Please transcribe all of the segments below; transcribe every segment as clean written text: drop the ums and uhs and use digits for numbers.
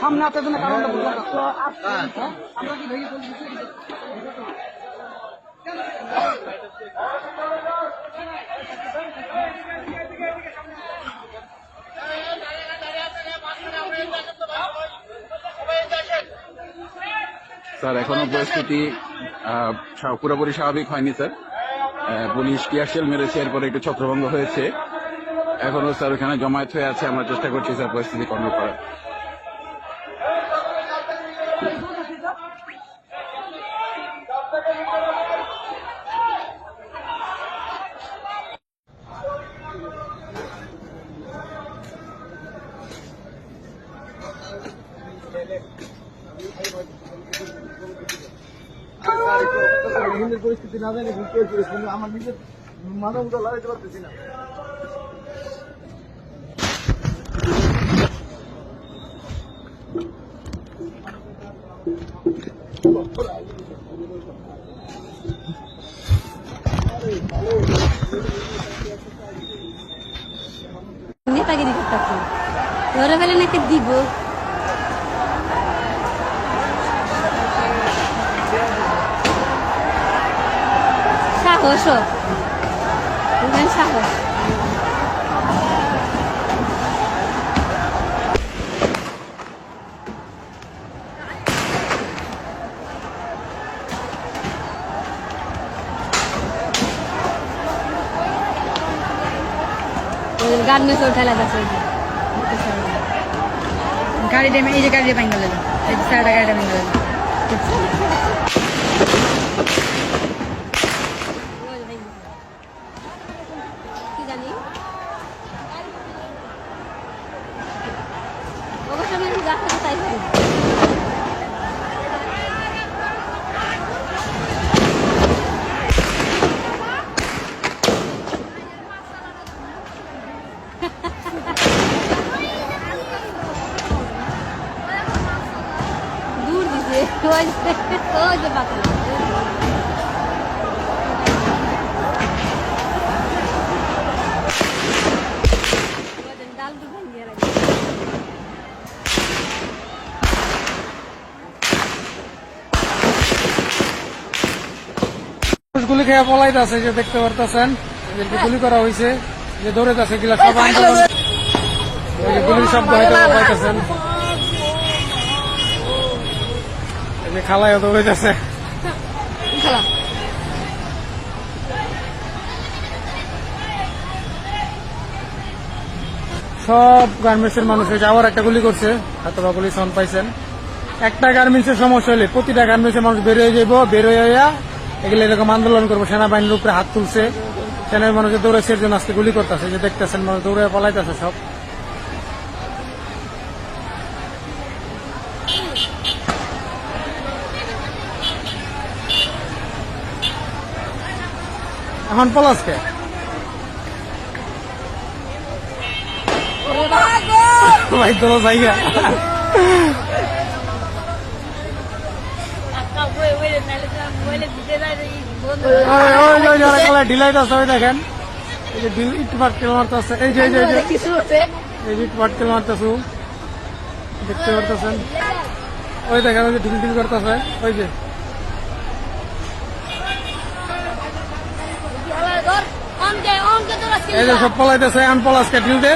সামনে আপনার জন্য কারণটা বুঝলাম না তো আমরা কি ভেঙে চলছি স্যার এখনো পরিস্থিতি পুরোপুরি স্বাভাবিক হয়নি স্যার। পুলিশ টিয়ারশেল মেরেছে, এরপরে একটু ছত্রভঙ্গ হয়েছে। এখনো স্যার ওখানে জমায়েত হয়ে আছে, আমরা চেষ্টা করছি স্যার পরিস্থিতি কন্ট্রোল করার। পরিস্থিতি না জানি আমার নিজের মানব লড়াইতে পারতেছি না। নেতাগিরি করতেছি ধরে ফেলে নাকি দিব সাহস সাহস গান মেয়ে চোর ঠেলা যাচ্ছে গাড়ি ডেমে এই যে গাড়ি ভেঙে গেল এই যে সাইডে গাড়িটা ভেঙে গেল কি জানি অবশ্য আমি গাছটা তাই করি দূর দিছে ওই যে বাতাস ডাল দু ভাঙিয়ে রাখে গুলি খেয়ে পলাইতে আছে যে দেখতে পারতেছেন, এদেরকে গুলি করা হয়েছে, যে দৌড়ে আছে এগুলা সব আন্দোলন গুলির শব্দ হয়তো পাইতেছেন, খালায় দৌড়ে আছে সব গার্মেন্টস এর মানুষ হয়েছে। আবার একটা গুলি করছে, হয়তো বা গুলি সাউন্ড পাইছেন। একটা গার্মেন্টস এর সমস্যা হলে প্রতিটা গার্মেন্টস এর মানুষ বের হয়ে যাবো, বের হয়ে এগুলো এরকম আন্দোলন করবো। সেনাবাহিনীর উপরে হাত তুলছে, সেনার মানুষের দৌড়েছে, এর জন্য আজকে গুলি করতেছে, যে দেখতেছেন মানুষ দৌড়ে পলাইতেছে সব। এখন পলাশকে ভাই তোর জায়গা ডিলাইট আছে, ওই দেখেন এই যে ইট পাটকেল মারতেছে, এই যে ইট পাটকেল মারতেছু দেখতে পারতেছেন, ওই দেখেন ওই যে ঢিল ঢিল করতেছে, ওই যে এই যে সব পলাইতেছে। আন পলাশকে ঢিল দে,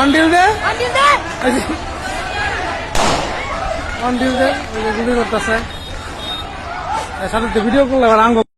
অনডিল দে, অনডিল দে, গুলি করতেছে। সাথে ভিডিও করলে আবার আঙ্গ